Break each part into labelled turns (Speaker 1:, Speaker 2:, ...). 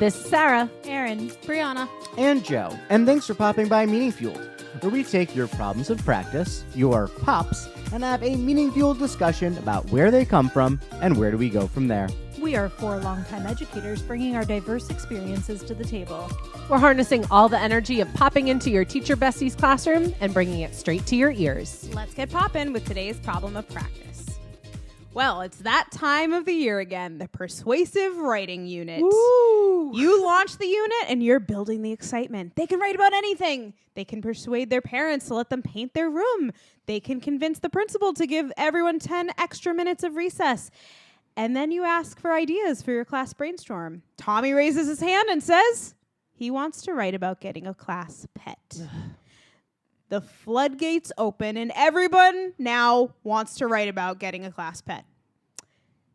Speaker 1: This is Sarah.
Speaker 2: Aaron. Brianna.
Speaker 3: And Joe. And thanks for popping by Meaning Fueled, where we take your problems of practice, your pops, and have a meaning-fueled discussion about where they come from and where do we go from there.
Speaker 2: We are 4 longtime educators bringing our diverse experiences to the table.
Speaker 1: We're harnessing all the energy of popping into your teacher bestie's classroom and bringing it straight to your ears.
Speaker 4: Let's get poppin' with today's problem of practice. Well, it's that time of the year again, the persuasive writing unit.
Speaker 1: Ooh.
Speaker 4: You launch the unit and you're building the excitement. They can write about anything. They can persuade their parents to let them paint their room. They can convince the principal to give everyone 10 extra minutes of recess. And then you ask for ideas for your class brainstorm. Tommy raises his hand and says he wants to write about getting a class pet. The floodgates open and everyone now wants to write about getting a class pet.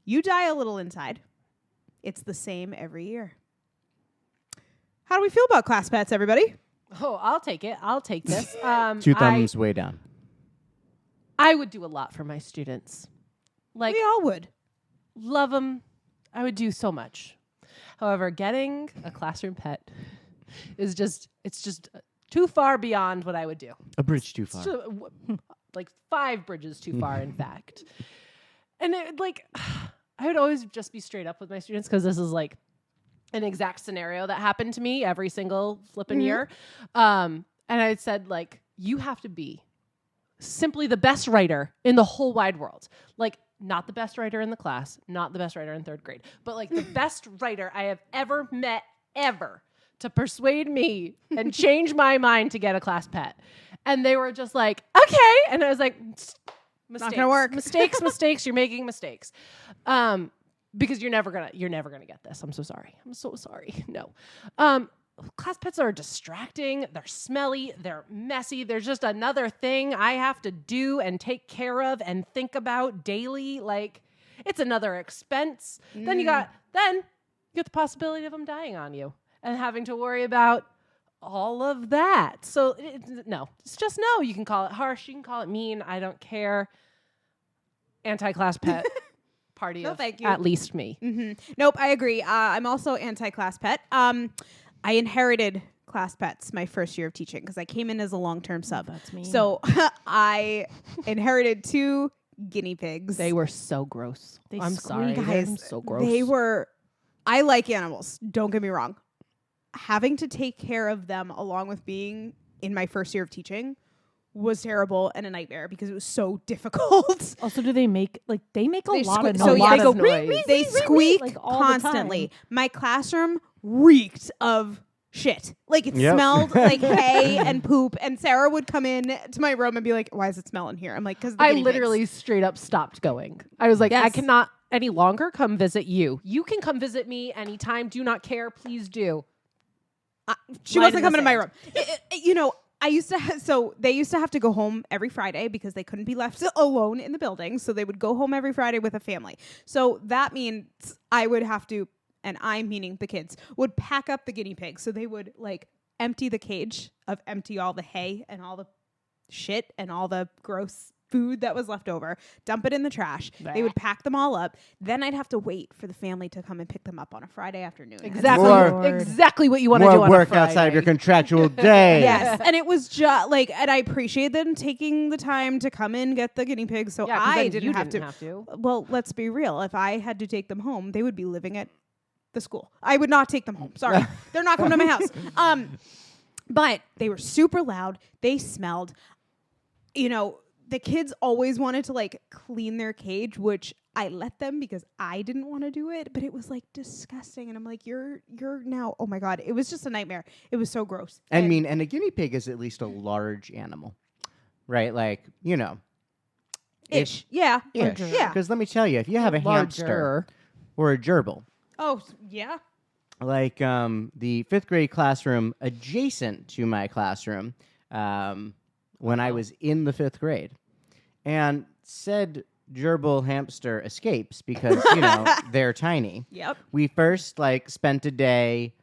Speaker 4: You die a little inside. It's the same every year. How do we feel about class pets, everybody?
Speaker 1: Oh, I'll take it. I'll take this.
Speaker 3: Two thumbs way down.
Speaker 1: I would do a lot for my students. Like,
Speaker 4: We all would.
Speaker 1: love them. I would do so much. However, getting a classroom pet is just too far beyond what I would do.
Speaker 3: A bridge too far.
Speaker 1: Like 5 bridges too far, in fact. And I would always just be straight up with my students because this is like an exact scenario that happened to me every single flipping year. And I said, like, you have to be simply the best writer in the whole wide world. Like, not the best writer in the class, not the best writer in 3rd grade, but like the best writer I have ever met, ever, to persuade me and change my mind to get a class pet. And they were just like, okay. And I was like, mistakes.
Speaker 4: Not gonna work.
Speaker 1: mistakes. You're making mistakes. Because you're never gonna get this. I'm so sorry. I'm so sorry. No. Class pets are distracting. They're smelly. They're messy. There's just another thing I have to do and take care of and think about daily. Like, it's another expense. Then you got the possibility of them dying on you and having to worry about all of that. So no, it's just no. You can call it harsh. You can call it mean. I don't care. Anti-class pet party
Speaker 4: No,
Speaker 1: of
Speaker 4: thank you.
Speaker 1: at least me.
Speaker 4: Mm-hmm. Nope, I agree. I'm also anti-class pet. I inherited class pets my first year of teaching because I came in as a long-term sub.
Speaker 1: That's mean.
Speaker 4: So I inherited 2 guinea pigs.
Speaker 1: They were so gross. I'm sorry.
Speaker 4: Guys,
Speaker 1: They're so gross.
Speaker 4: They were. I like animals. Don't get me wrong. Having to take care of them along with being in my first year of teaching was terrible and a nightmare because it was so difficult.
Speaker 2: Also, do they make a lot of
Speaker 4: so
Speaker 2: noise?
Speaker 4: yeah,
Speaker 1: they go noise.
Speaker 4: They squeak
Speaker 2: like, all the
Speaker 4: constantly.
Speaker 2: time.
Speaker 4: My classroom reeked of shit. Like it
Speaker 3: Yep.
Speaker 4: smelled like hay and poop. And Sarah would come in to my room and be like, "Why is it smelling here?" I'm like, "Because
Speaker 1: I literally straight up stopped going. I was like, I
Speaker 4: Yes.
Speaker 1: cannot any longer come visit you. You can come visit me anytime. Do not care. Please do.
Speaker 4: She
Speaker 1: Light
Speaker 4: wasn't
Speaker 1: in the
Speaker 4: coming to my room.
Speaker 1: sand.
Speaker 4: I used to they used to have to go home every Friday because they couldn't be left alone in the building. So they would go home every Friday with a family. So that means I would have to, and I meaning the kids, would pack up the guinea pigs. So they would like empty the cage, empty all the hay and all the shit and all the gross food that was left over, dump it in the trash. They would pack them all up. Then I'd have to wait for the family to come and pick them up on a Friday afternoon.
Speaker 1: Exactly what you want to do
Speaker 3: More
Speaker 1: on
Speaker 3: work
Speaker 1: a Friday.
Speaker 3: outside of your contractual day.
Speaker 4: Yes, and it was just like, and I appreciate them taking the time to come in, get the guinea pigs, so
Speaker 1: Yeah, 'cause
Speaker 4: I
Speaker 1: then
Speaker 4: didn't
Speaker 1: you
Speaker 4: have
Speaker 1: didn't
Speaker 4: to.
Speaker 1: have to.
Speaker 4: Well, let's be real. If I had to take them home, they would be living at the school. I would not take them home. Sorry, they're not coming to my house. But they were super loud. They smelled. The kids always wanted to like clean their cage, which I let them because I didn't want to do it, but it was like disgusting. And I'm like, you're now, oh my God. It was just a nightmare. It was so gross.
Speaker 3: I mean, and a guinea pig is at least a large animal, right? Like,
Speaker 4: Ish. Yeah.
Speaker 3: Ish.
Speaker 4: Yeah.
Speaker 3: Because let me tell you, if you have a hamster or a gerbil,
Speaker 4: Oh, yeah.
Speaker 3: like the 5th grade classroom adjacent to my classroom, when I was in the 5th grade, and said gerbil hamster escapes because they're tiny.
Speaker 4: Yep.
Speaker 3: We first spent a day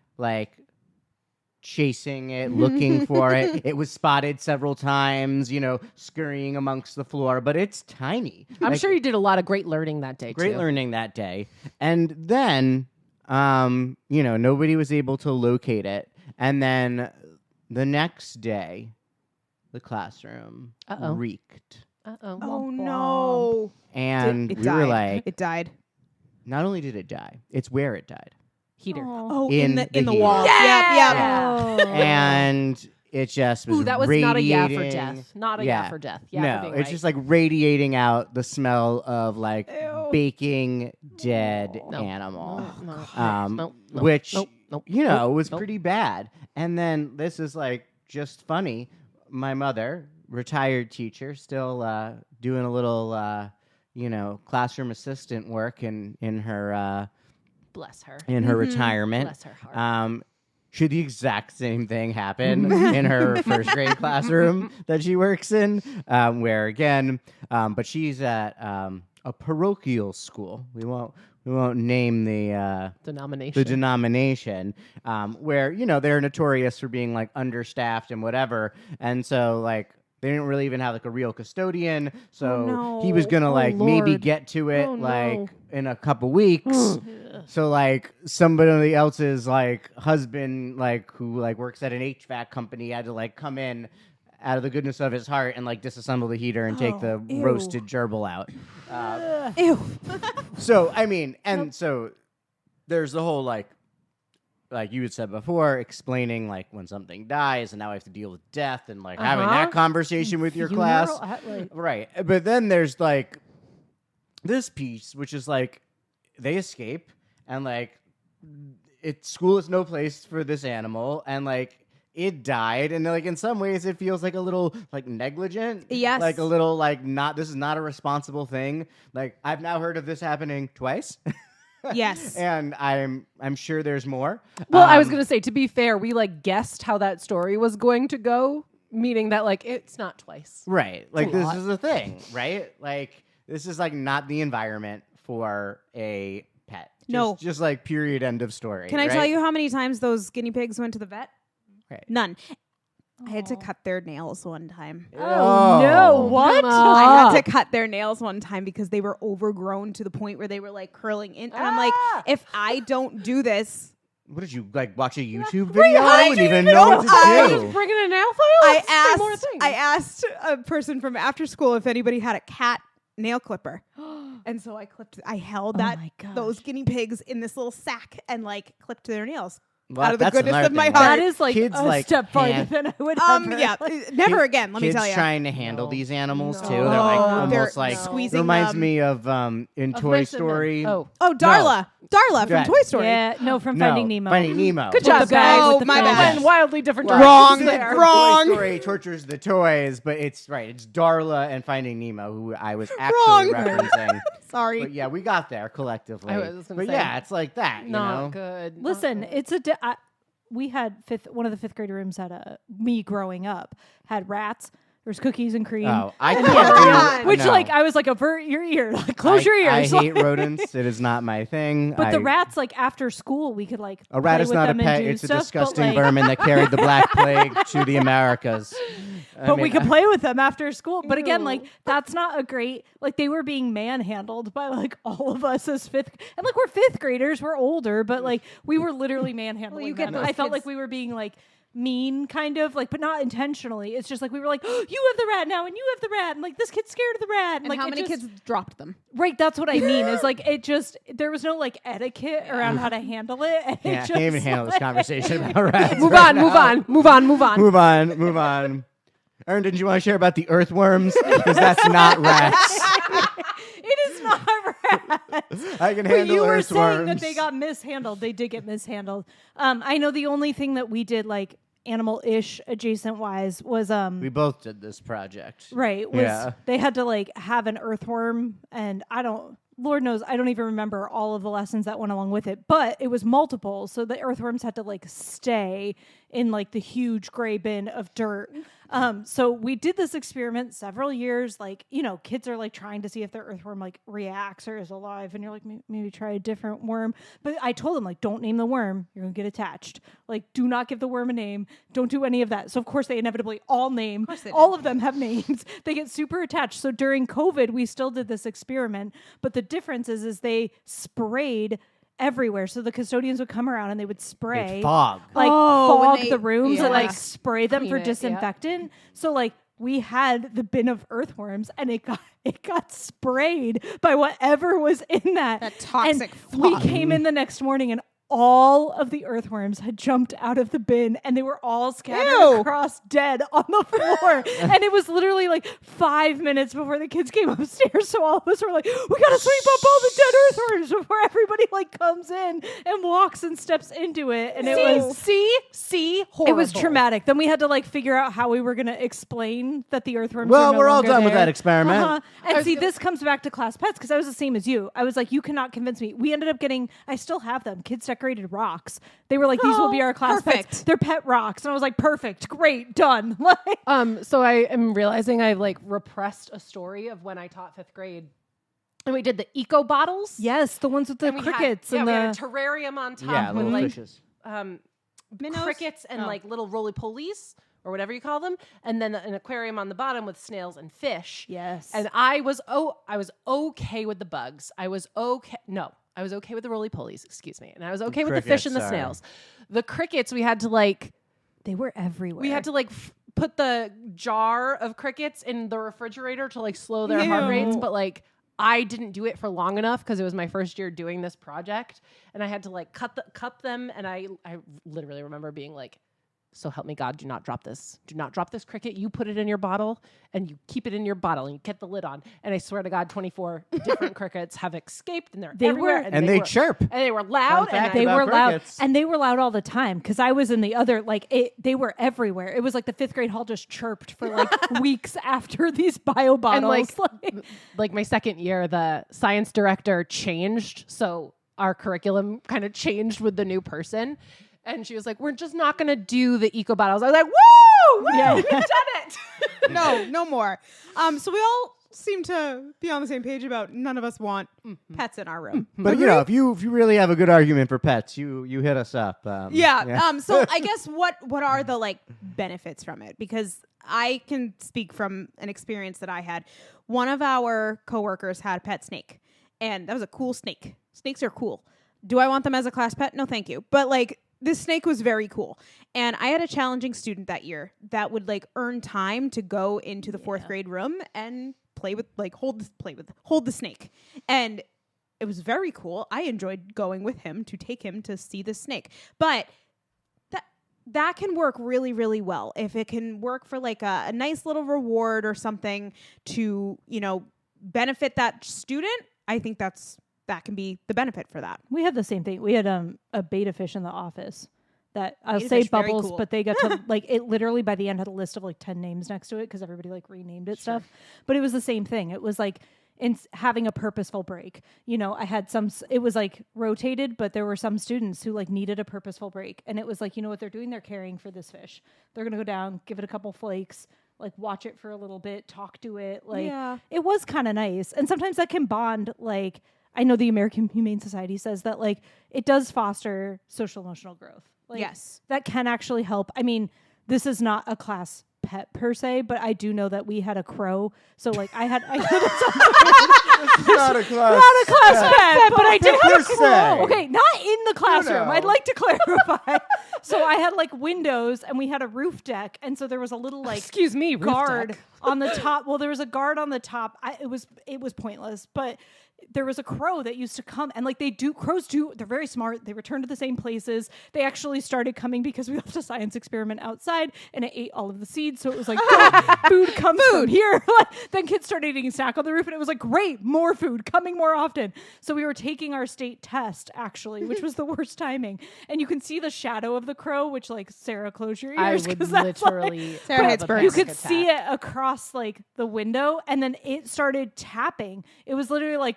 Speaker 3: chasing it, looking for it. It was spotted several times, scurrying amongst the floor, but it's tiny.
Speaker 1: I'm sure you did a lot of great learning that day,
Speaker 3: Great
Speaker 1: too.
Speaker 3: learning that day. And then nobody was able to locate it. And then the next day, the classroom reeked.
Speaker 1: Uh-oh.
Speaker 4: Oh no!
Speaker 3: And
Speaker 4: It
Speaker 3: we
Speaker 4: died.
Speaker 3: were like,
Speaker 4: It died.
Speaker 3: not only did it die, it's where it died.
Speaker 1: Heater.
Speaker 4: Oh,
Speaker 3: In
Speaker 4: in
Speaker 3: the
Speaker 4: the
Speaker 3: heater.
Speaker 4: wall.
Speaker 1: Yeah!
Speaker 4: Yep.
Speaker 3: And it just was
Speaker 1: Ooh, that was not a yeah for
Speaker 3: radiating-
Speaker 1: death. Not a yeah for death. Yeah,
Speaker 3: no,
Speaker 1: for being
Speaker 3: it's
Speaker 1: right.
Speaker 3: just like radiating out the smell of like
Speaker 4: Ew.
Speaker 3: baking dead
Speaker 1: No.
Speaker 3: animal.
Speaker 1: No,
Speaker 3: Which
Speaker 1: nope.
Speaker 3: was
Speaker 1: Nope.
Speaker 3: pretty bad. And then this is like just funny. My mother, retired teacher, still doing a little classroom assistant work in her
Speaker 1: Bless her.
Speaker 3: in her retirement.
Speaker 1: Bless her heart.
Speaker 3: Should the exact same thing happen in her first grade classroom that she works in, where again, but she's at a parochial school. We won't name the denomination, where they're notorious for being like understaffed and whatever, and so like they didn't really even have like a real custodian. So he was gonna maybe
Speaker 1: Lord.
Speaker 3: get to it
Speaker 1: Oh,
Speaker 3: like
Speaker 1: no.
Speaker 3: in a couple weeks. So like somebody else's like husband who works at an HVAC company had to like come in out of the goodness of his heart and like disassemble the heater and take the
Speaker 4: ew.
Speaker 3: roasted gerbil out.
Speaker 4: Ew.
Speaker 3: So I mean, and so there's the whole like you had said before, explaining like when something dies and now I have to deal with death and like having that conversation with your class. Right. But then there's like this piece, which is like they escape and like school is no place for this animal and like it died and like in some ways it feels like a little like negligent.
Speaker 4: Yes.
Speaker 3: Like a little like this is not a responsible thing. Like I've now heard of this happening twice.
Speaker 4: Yes.
Speaker 3: And I'm sure there's more.
Speaker 1: Well, I was going to say, to be fair, we like guessed how that story was going to go, meaning that like it's not twice.
Speaker 3: Right. Like
Speaker 1: a
Speaker 3: this
Speaker 1: lot.
Speaker 3: is a thing, right? Like this is like not the environment for a pet.
Speaker 4: No.
Speaker 3: Just like period, end of story.
Speaker 4: Can I
Speaker 3: right?
Speaker 4: tell you how many times those guinea pigs went to the vet?
Speaker 3: Right.
Speaker 4: None. I had to cut their nails one time.
Speaker 1: Oh, no. What?
Speaker 4: I had to cut their nails one time because they were overgrown to the point where they were like curling in. And I'm like, if I don't do this,
Speaker 3: What did you like watch a YouTube video?
Speaker 4: I
Speaker 3: I wouldn't even
Speaker 4: didn't
Speaker 3: know
Speaker 4: know.
Speaker 3: what to
Speaker 4: I
Speaker 3: do.
Speaker 1: Just bringing a nail file?
Speaker 4: I asked a person from after school if anybody had a cat nail clipper. And so I held
Speaker 1: my
Speaker 4: those
Speaker 1: gosh.
Speaker 4: guinea pigs in this little sack and like clipped their nails.
Speaker 3: Well,
Speaker 4: out of the
Speaker 3: that's
Speaker 4: goodness
Speaker 3: another
Speaker 4: of my
Speaker 3: thing,
Speaker 4: heart.
Speaker 3: right?
Speaker 1: That is like
Speaker 3: Kids,
Speaker 1: a
Speaker 3: like,
Speaker 1: step farther
Speaker 3: can't-
Speaker 1: than I would ever.
Speaker 4: Yeah, never again. Let me
Speaker 3: Kids
Speaker 4: tell you.
Speaker 3: trying to handle
Speaker 1: No.
Speaker 3: these animals
Speaker 1: No.
Speaker 3: too. They're like
Speaker 4: Oh,
Speaker 3: almost
Speaker 4: they're
Speaker 3: like
Speaker 4: squeezing
Speaker 3: reminds
Speaker 4: them.
Speaker 3: me of in
Speaker 1: Of
Speaker 3: Toy
Speaker 1: Mice and Men.
Speaker 3: Story.
Speaker 1: Oh.
Speaker 4: Oh, Darla. Darla from
Speaker 3: Right.
Speaker 4: Toy Story.
Speaker 2: Yeah, no, from
Speaker 3: No,
Speaker 2: Finding Nemo.
Speaker 3: Finding Nemo.
Speaker 1: Good
Speaker 2: With
Speaker 1: job,
Speaker 2: the bag
Speaker 1: guys.
Speaker 2: with the
Speaker 4: my
Speaker 2: fish.
Speaker 4: bad.
Speaker 1: Went wildly different
Speaker 4: Wrong.
Speaker 1: directions there.
Speaker 4: Wrong.
Speaker 3: Toy Story tortures the toys, but it's right. It's Darla and Finding Nemo, who I was actually
Speaker 4: Wrong.
Speaker 3: referencing.
Speaker 4: Sorry.
Speaker 3: But yeah, we got there collectively.
Speaker 1: I was gonna
Speaker 3: but
Speaker 1: say,
Speaker 3: yeah, it's like that.
Speaker 1: Not
Speaker 3: you know?
Speaker 1: good. Not
Speaker 2: Listen,
Speaker 1: good.
Speaker 2: it's we had one of the fifth grade rooms at me growing up had rats. There's cookies and cream.
Speaker 3: Oh, I
Speaker 4: And
Speaker 3: can't
Speaker 4: yeah,
Speaker 3: do
Speaker 2: Which,
Speaker 3: no.
Speaker 2: like, I was like, avert your ear. Like, close your ears.
Speaker 3: I hate rodents. It is not my thing.
Speaker 2: But the rats, like, after school, we could, like,
Speaker 3: A rat
Speaker 2: play
Speaker 3: is
Speaker 2: with
Speaker 3: not a
Speaker 2: them and
Speaker 3: pet.
Speaker 2: do
Speaker 3: It's a
Speaker 2: stuff,
Speaker 3: disgusting
Speaker 2: but, like,
Speaker 3: vermin that carried the Black Plague to the Americas.
Speaker 2: But we could play with them after school. But again,
Speaker 1: Ew.
Speaker 2: like, that's not a great, like, they were being manhandled by, like, all of us as and, like, we're fifth graders, we're older, but, like, we were literally manhandling
Speaker 4: you get
Speaker 2: them.
Speaker 4: those
Speaker 2: I felt
Speaker 4: kids-
Speaker 2: like we were being, like, mean, kind of, like, but not intentionally. It's just, like, we were like, oh, you have the rat now, and you have the rat, and, like, this kid's scared of the rat.
Speaker 4: And
Speaker 2: like,
Speaker 4: how
Speaker 2: it
Speaker 4: many
Speaker 2: just-
Speaker 4: kids dropped them?
Speaker 2: Right, that's what I mean. Is like it just there was no like etiquette around how to handle it. And
Speaker 3: Yeah,
Speaker 2: it
Speaker 3: I
Speaker 2: just,
Speaker 3: can't even handle this
Speaker 2: like-
Speaker 3: conversation about rats.
Speaker 1: Move
Speaker 3: right
Speaker 1: on,
Speaker 3: now.
Speaker 1: move on, move on, move on.
Speaker 3: Move on, move on. Erin, did you want to share about the earthworms? Because that's not rats.
Speaker 2: It is not rats.
Speaker 3: I can
Speaker 2: But
Speaker 3: handle
Speaker 2: you were
Speaker 3: earthworms.
Speaker 2: saying that they got mishandled. They did get mishandled. I know the only thing that we did like animal-ish adjacent wise was
Speaker 3: We both did this project.
Speaker 2: right was
Speaker 3: Yeah.
Speaker 2: they had to like have an earthworm, and Lord knows I don't even remember all of the lessons that went along with it, but it was multiple, so the earthworms had to like stay in like the huge gray bin of dirt. So we did this experiment several years, like, you know, kids are like trying to see if their earthworm like reacts or is alive, and you're like, maybe try a different worm. But I told them, like, don't name the worm, you're gonna get attached. Like, do not give the worm a name, don't do any of that. So of course they inevitably all name,
Speaker 4: they did.
Speaker 2: all of them have names. They get super attached. So during COVID, we still did this experiment, but the difference is they sprayed everywhere. So the custodians would come around and they would spray.
Speaker 3: They'd fog.
Speaker 2: Like
Speaker 4: Oh, when
Speaker 2: fog
Speaker 4: they-
Speaker 2: the rooms
Speaker 1: yeah.
Speaker 2: and like spray them
Speaker 1: Clean
Speaker 2: for
Speaker 1: it, yeah.
Speaker 2: disinfectant. So like we had the bin of earthworms and it got sprayed by whatever was in that.
Speaker 4: That toxic
Speaker 2: And we
Speaker 4: fog.
Speaker 2: came in the next morning and all of the earthworms had jumped out of the bin and they were all scattered
Speaker 4: Ew.
Speaker 2: across dead on the floor. And it was literally like 5 minutes before the kids came upstairs. So all of us were like, we gotta sweep up all the dead earthworms before everybody like comes in and walks and steps into it. And it was
Speaker 1: horrible.
Speaker 2: it was traumatic. Then we had to like figure out how we were going to explain that the earthworms.
Speaker 3: Well,
Speaker 2: are no
Speaker 3: we're all
Speaker 2: longer
Speaker 3: done with
Speaker 2: there.
Speaker 3: that experiment.
Speaker 2: And see, this comes back to class pets because I was the same as you. I was like, you cannot convince me. We ended up getting. I still have them. Kids decorated rocks. They were like, these will be our class
Speaker 4: perfect.
Speaker 2: pets. They're pet rocks, and I was like, perfect, great, done. Like,
Speaker 1: So I am realizing I've like repressed a story of when I taught 5th grade. And we did the eco bottles.
Speaker 2: yes, the ones with the
Speaker 1: And we
Speaker 2: crickets
Speaker 1: had,
Speaker 2: and
Speaker 1: we
Speaker 2: the.
Speaker 1: had a terrarium on top
Speaker 3: Yeah,
Speaker 1: with
Speaker 3: little
Speaker 1: like
Speaker 3: fishes.
Speaker 4: Minnows?
Speaker 1: crickets and like little roly-polies or whatever you call them, and then an aquarium on the bottom with snails and fish.
Speaker 2: Yes.
Speaker 1: And I was okay with the bugs. I was okay with the roly-polies, excuse me. And I was okay with the fish
Speaker 3: crickets,
Speaker 1: and the
Speaker 3: sorry.
Speaker 1: snails. The crickets, we had to like
Speaker 2: they were everywhere.
Speaker 1: we had to like put the jar of crickets in the refrigerator to like slow their heart rates,
Speaker 4: Ew.
Speaker 1: but like I didn't do it for long enough because it was my first year doing this project, and I had to like cup them, and I literally remember being like, so help me God, do not drop this. Do not drop this cricket. You put it in your bottle and you keep it in your bottle and you get the lid on. And I swear to God, 24 different crickets have escaped and they're
Speaker 2: They
Speaker 1: everywhere.
Speaker 2: were-
Speaker 3: And they
Speaker 1: were,
Speaker 3: chirp.
Speaker 1: And they were loud.
Speaker 3: Fun fact
Speaker 1: And
Speaker 2: they
Speaker 3: about
Speaker 2: were loud,
Speaker 3: crickets.
Speaker 2: and they were loud all the time because I was in the other. Like they were everywhere. It was like the 5th grade hall just chirped for like weeks after these bio bottles.
Speaker 1: like my second year, the science director changed. So our curriculum kind of changed with the new person. And she was like, we're just not going to do the eco bottles. I was like, woo!
Speaker 2: Yeah.
Speaker 1: We've done it.
Speaker 4: No more. So we all seem to be on the same page about none of us want pets in our room.
Speaker 3: But you know, if you really have a good argument for pets, you hit us up.
Speaker 4: Yeah. So I guess what are the like benefits from it? Because I can speak from an experience that I had. One of our coworkers had a pet snake, and that was a cool snake. Snakes are cool. Do I want them as a class pet? No, thank you. But like this snake was very cool. And I had a challenging student that year that would like earn time to go into the 4th grade room and play with hold the snake. And it was very cool. I enjoyed going with him to take him to see the snake. But that can work really, really well. If it can work for like a nice little reward or something to, benefit that student, I think that can be the benefit for that.
Speaker 2: We had the same thing. We had a beta fish in the office that I'll
Speaker 4: Beta
Speaker 2: say
Speaker 4: fish, very
Speaker 2: Bubbles,
Speaker 4: cool.
Speaker 2: but they got to like it literally by the end had a list of like 10 names next to it because everybody like renamed it stuff. But it was the same thing. It was like having a purposeful break. I had it was like rotated, but there were some students who like needed a purposeful break. And it was like, you know what they're doing? They're caring for this fish. They're going to go down, give it a couple flakes, like watch it for a little bit, talk to it. Like it was kind of nice. And sometimes that can bond like, I know the American Humane Society says that like it does foster social emotional growth. Like,
Speaker 4: Yes.
Speaker 2: that can actually help. I mean, this is not a class pet per se, but I do know that we had a crow. So like I know that sounds
Speaker 3: Not a class.
Speaker 2: not a class pet, but I did have a
Speaker 3: Per se.
Speaker 2: crow. Okay, not in the classroom.
Speaker 3: know.
Speaker 2: I'd like to clarify. So I had like windows and we had a roof deck, and so there was a little like
Speaker 1: Excuse me, roof
Speaker 2: guard
Speaker 1: deck.
Speaker 2: on the top. Well, there was a guard on the top. It was pointless, but there was a crow that used to come, and like crows do, they're very smart. They return to the same places. They actually started coming because we left a science experiment outside and it ate all of the seeds. So it was like, food comes from here. Then kids started eating snack on the roof and it was like, great, more food coming more often. So we were taking our state test actually, which was the worst timing. And you can see the shadow of the crow, which like, Sarah, close your
Speaker 1: I
Speaker 2: ears.
Speaker 1: would
Speaker 2: 'cause that's
Speaker 1: literally.
Speaker 4: Sarah
Speaker 1: have
Speaker 4: hates
Speaker 1: a
Speaker 4: birds.
Speaker 2: you
Speaker 1: panic
Speaker 2: could see
Speaker 1: attack.
Speaker 2: it across like the window, and then it started tapping. It was literally like,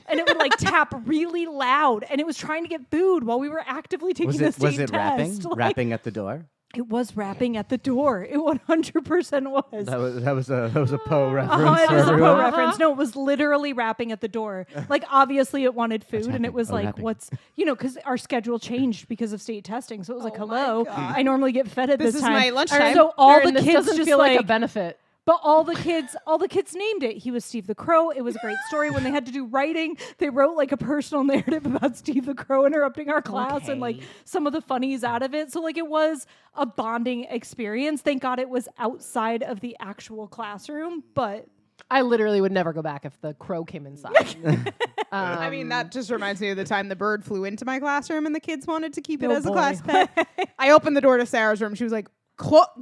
Speaker 2: and it would like tap really loud, and it was trying to get food while we were actively taking the state
Speaker 3: Was it rapping?
Speaker 2: test. Like,
Speaker 3: Rapping at the door?
Speaker 2: It was rapping at the door. It 100% was.
Speaker 3: That was a Poe reference.
Speaker 2: It
Speaker 3: for
Speaker 2: was a Poe
Speaker 3: everyone.
Speaker 2: reference. No, it was literally rapping at the door. Like, obviously, it wanted food, and it was
Speaker 3: Oh,
Speaker 2: like,
Speaker 3: rapping.
Speaker 2: what's, because our schedule changed because of state testing. So it was like,
Speaker 4: Oh my
Speaker 2: hello,
Speaker 4: God.
Speaker 2: I normally get fed at
Speaker 4: This
Speaker 2: this
Speaker 4: is
Speaker 2: time.
Speaker 4: my lunchtime.
Speaker 2: So all
Speaker 1: Aaron,
Speaker 2: the
Speaker 1: this
Speaker 2: kids
Speaker 1: doesn't
Speaker 2: just
Speaker 1: feel like a
Speaker 2: like
Speaker 1: benefit.
Speaker 2: But all the kids named it. He was Steve the Crow. It was a great story. When they had to do writing, they wrote like a personal narrative about Steve the Crow interrupting our class and like some of the funnies out of it. So like it was a bonding experience. Thank God it was outside of the actual classroom. But
Speaker 1: I literally would never go back if the crow came inside.
Speaker 4: I mean, that just reminds me of the time the bird flew into my classroom and the kids wanted to keep it
Speaker 2: Oh,
Speaker 4: as a
Speaker 2: boy.
Speaker 4: class pet. I opened the door to Sarah's room. She was like,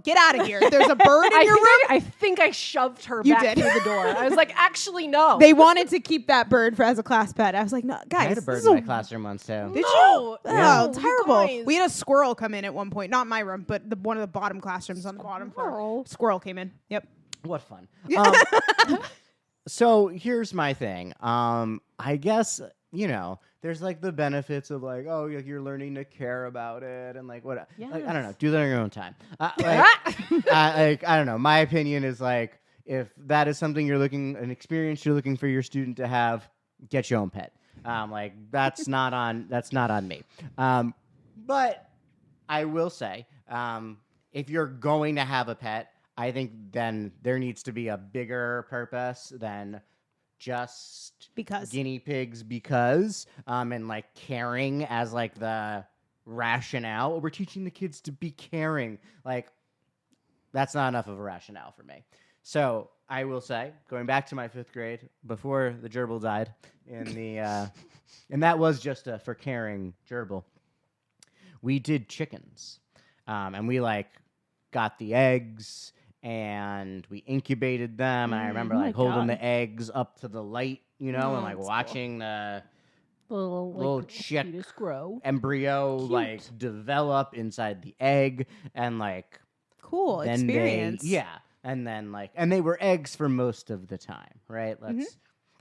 Speaker 4: get out of here. There's a bird in your room.
Speaker 1: I think I shoved her
Speaker 4: You
Speaker 1: back
Speaker 4: did.
Speaker 1: through the door. I was like, actually, no.
Speaker 4: They wanted to keep that bird as a class pet. I was like, no, guys.
Speaker 3: I had a
Speaker 4: this
Speaker 3: bird
Speaker 4: is
Speaker 3: in my classroom once too.
Speaker 4: Did
Speaker 1: No.
Speaker 4: you?
Speaker 3: Yeah.
Speaker 4: Oh,
Speaker 1: You
Speaker 4: terrible.
Speaker 1: guys.
Speaker 4: We had a squirrel come in at one point. Not my room, but one of the bottom classrooms on the bottom floor. Squirrel came in. Yep.
Speaker 3: What fun. So here's my thing. I guess, there's like the benefits of like, oh, you're learning to care about it and like what, like, I don't know, do that on your own time. I don't know. My opinion is like, if that is something an experience you're looking for your student to have, get your own pet. Like that's not on me. But I will say, if you're going to have a pet, I think then there needs to be a bigger purpose than just guinea pigs and like caring as like the rationale. We're teaching the kids to be caring. Like that's not enough of a rationale for me. So I will say, going back to my 5th grade before the gerbil died and that was just for caring gerbil, we did chickens. And we like got the eggs and we incubated them. And I remember like holding the eggs up to the light, and like watching the little chick embryo like develop inside the egg and like
Speaker 4: Cool experience.
Speaker 3: And then and they were eggs for most of the time, right?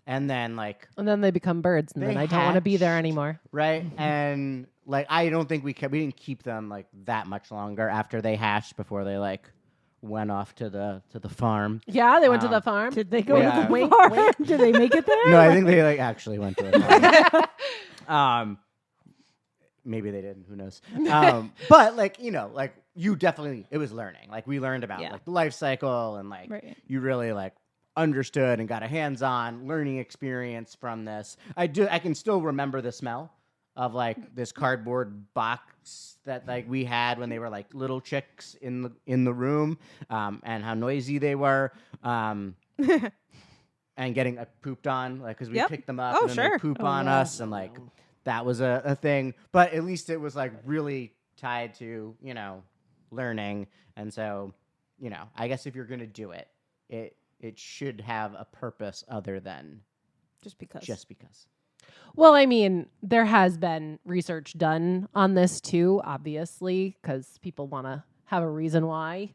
Speaker 3: And then
Speaker 1: they become birds, and then I don't want to be there anymore.
Speaker 3: right? And like I don't think we didn't keep them like that much longer after they hatched before they like went off to the farm.
Speaker 1: Yeah, they went to the farm.
Speaker 2: Did they go
Speaker 3: Yeah.
Speaker 2: to the farm? Did they make it there?
Speaker 3: No, I think they like actually went to the farm. Maybe they didn't. Who knows? But like you definitely it was learning. Like we learned about like the life cycle and like you really like understood and got a hands-on learning experience from this. I can still remember the smell of like this cardboard box that like we had when they were like little chicks in the room, and how noisy they were, and getting pooped on, like because we picked them up and then they poop on us, and like that was a thing. But at least it was like really tied to learning, and so I guess if you're gonna do it, it should have a purpose other than
Speaker 4: Just because.
Speaker 1: Well, I mean, there has been research done on this too, obviously, because people want to have a reason why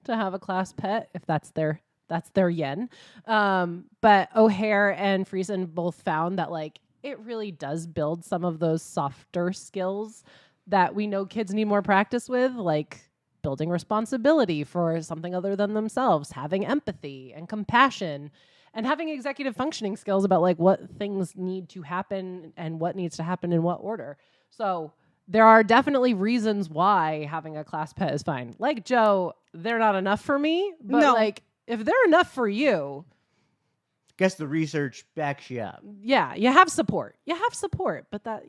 Speaker 1: to have a class pet if that's their yen. But O'Hare and Friesen both found that like it really does build some of those softer skills that we know kids need more practice with, like building responsibility for something other than themselves, having empathy and compassion, and having executive functioning skills about like what things need to happen and what needs to happen in what order. So there are definitely reasons why having a class pet is fine. Like Joe, they're not enough for me, but like if they're enough for you,
Speaker 3: guess the research backs you up.
Speaker 1: yeah, you have support. But that,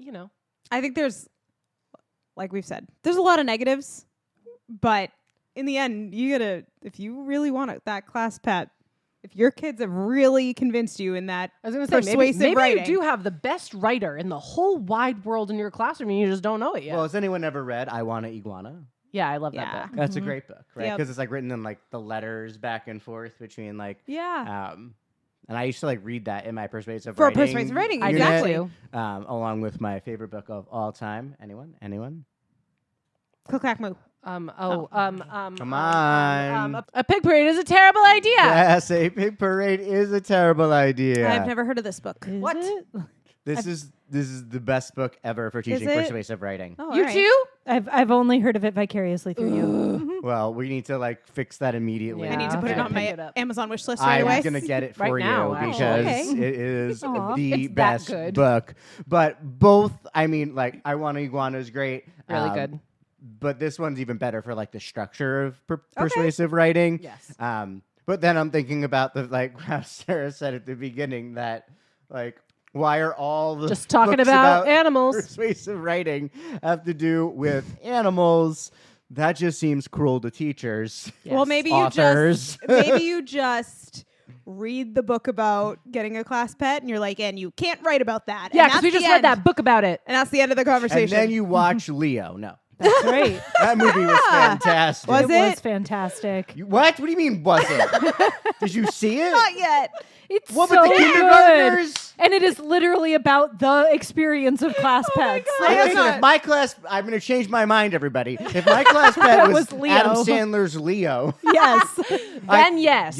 Speaker 4: I think there's, like we've said, there's a lot of negatives, but in the end, if you really want that class pet, if your kids have really convinced you in that
Speaker 1: I was going to say,
Speaker 4: persuasive
Speaker 1: maybe
Speaker 4: writing.
Speaker 1: you do have the best writer in the whole wide world in your classroom and you just don't know it yet.
Speaker 3: Well, has anyone ever read I Want to Iguana?
Speaker 1: Yeah, I love
Speaker 4: Yeah.
Speaker 1: that book.
Speaker 3: That's a great book, right?
Speaker 4: Yep.
Speaker 3: Because it's like written in like the letters back and forth between like
Speaker 4: Yeah.
Speaker 3: and I used to like read that in my persuasive
Speaker 4: For
Speaker 3: writing
Speaker 4: persuasive writing,
Speaker 1: I
Speaker 3: unit,
Speaker 1: exactly.
Speaker 3: along with my favorite book of all time. Anyone?
Speaker 4: Click moo.
Speaker 3: Come
Speaker 1: Come
Speaker 3: on.
Speaker 1: A pig parade is a terrible idea.
Speaker 3: Yes, a pig parade is a terrible idea.
Speaker 4: I've never heard of this book.
Speaker 1: What?
Speaker 3: This is the best book ever for teaching
Speaker 4: it?
Speaker 3: persuasive writing.
Speaker 4: Oh,
Speaker 1: You
Speaker 4: all right.
Speaker 1: too?
Speaker 2: I've only heard of it vicariously through you.
Speaker 3: Well, we need to like fix that immediately.
Speaker 1: Yeah.
Speaker 4: I need to put
Speaker 1: Okay.
Speaker 4: it on
Speaker 1: Pick
Speaker 4: my
Speaker 1: it up.
Speaker 4: Amazon wish list right away.
Speaker 3: I'm gonna get it for
Speaker 1: Right now,
Speaker 3: you
Speaker 1: actually.
Speaker 3: because
Speaker 4: Okay.
Speaker 3: it is
Speaker 2: Aw.
Speaker 3: the
Speaker 1: It's that
Speaker 3: best
Speaker 1: good.
Speaker 3: book. But both, I mean, like I Want to Iguana is great,
Speaker 1: Really good.
Speaker 3: But this one's even better for like the structure of persuasive writing.
Speaker 1: Yes.
Speaker 3: But then I'm thinking about the how Sarah said at the beginning that why are all the
Speaker 1: Just talking
Speaker 3: books
Speaker 1: about animals.
Speaker 3: persuasive writing have to do with animals? That just seems cruel to teachers.
Speaker 1: Yes.
Speaker 4: Well, maybe
Speaker 3: Authors.
Speaker 4: you just read the book about getting a class pet, and you're like, and you can't write about that.
Speaker 1: Yeah,
Speaker 4: And
Speaker 1: because we
Speaker 4: that's
Speaker 1: just
Speaker 4: the
Speaker 1: read
Speaker 4: end.
Speaker 1: that book about it.
Speaker 4: and that's the end of the conversation.
Speaker 3: And then you watch Leo. No.
Speaker 2: That's great.
Speaker 3: That movie was fantastic.
Speaker 4: Was
Speaker 2: it
Speaker 4: it?
Speaker 2: was fantastic.
Speaker 3: What? What do you mean, was it? Did you see it?
Speaker 4: Not yet.
Speaker 2: It's
Speaker 3: What
Speaker 2: so
Speaker 3: with the
Speaker 2: good.
Speaker 3: kindergartners?
Speaker 2: And it is literally about the experience of class pets.
Speaker 4: God.
Speaker 2: Like,
Speaker 3: Listen, if my class, I'm going to change my mind, everybody. If my class pet was,
Speaker 2: Was Leo.
Speaker 3: Adam Sandler's Leo,
Speaker 2: yes.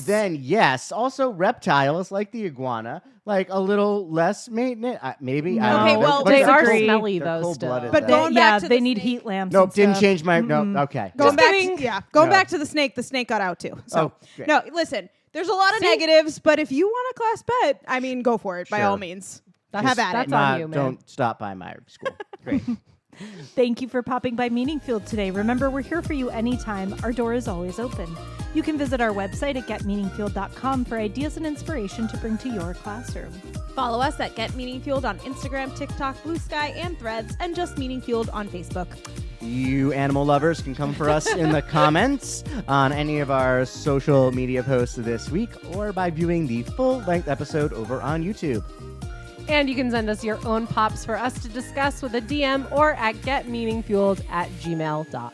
Speaker 1: Then yes.
Speaker 3: Also, reptiles like the iguana, like a little less maintenance. Maybe. I don't
Speaker 4: Okay,
Speaker 3: know.
Speaker 4: well,
Speaker 1: They are
Speaker 2: disagree.
Speaker 1: smelly
Speaker 3: They're
Speaker 1: though.
Speaker 3: cold-blooded,
Speaker 1: Still.
Speaker 4: But
Speaker 3: though.
Speaker 4: going
Speaker 2: yeah,
Speaker 4: back to
Speaker 2: they
Speaker 4: the
Speaker 2: need
Speaker 4: snake.
Speaker 2: heat lamps.
Speaker 3: Nope,
Speaker 2: and
Speaker 3: didn't
Speaker 2: stuff.
Speaker 3: change my. No, okay.
Speaker 4: Going
Speaker 1: Just
Speaker 4: back,
Speaker 1: kidding.
Speaker 4: going
Speaker 3: No.
Speaker 4: back to the snake got out too. So
Speaker 3: Oh, great.
Speaker 4: no, listen. There's a lot of negatives, but if you want a class pet, I mean, go for it by
Speaker 3: Sure.
Speaker 4: all means.
Speaker 1: That's-
Speaker 4: Have at
Speaker 1: that's
Speaker 4: it.
Speaker 1: on you, man.
Speaker 3: Don't stop by my school. Great.
Speaker 2: Thank you for popping by Meaningfield today. Remember, we're here for you anytime. Our door is always open. You can visit our website at getmeaningfield.com for ideas and inspiration to bring to your classroom.
Speaker 4: Follow us at Get Meaning Fueled on Instagram, TikTok, Blue Sky, and Threads, and just Meaning Fueled on Facebook.
Speaker 3: You animal lovers can come for us in the comments on any of our social media posts this week or by viewing the full-length episode over on YouTube.
Speaker 1: And you can send us your own pops for us to discuss with a DM or at getmeaningfueled@gmail.com.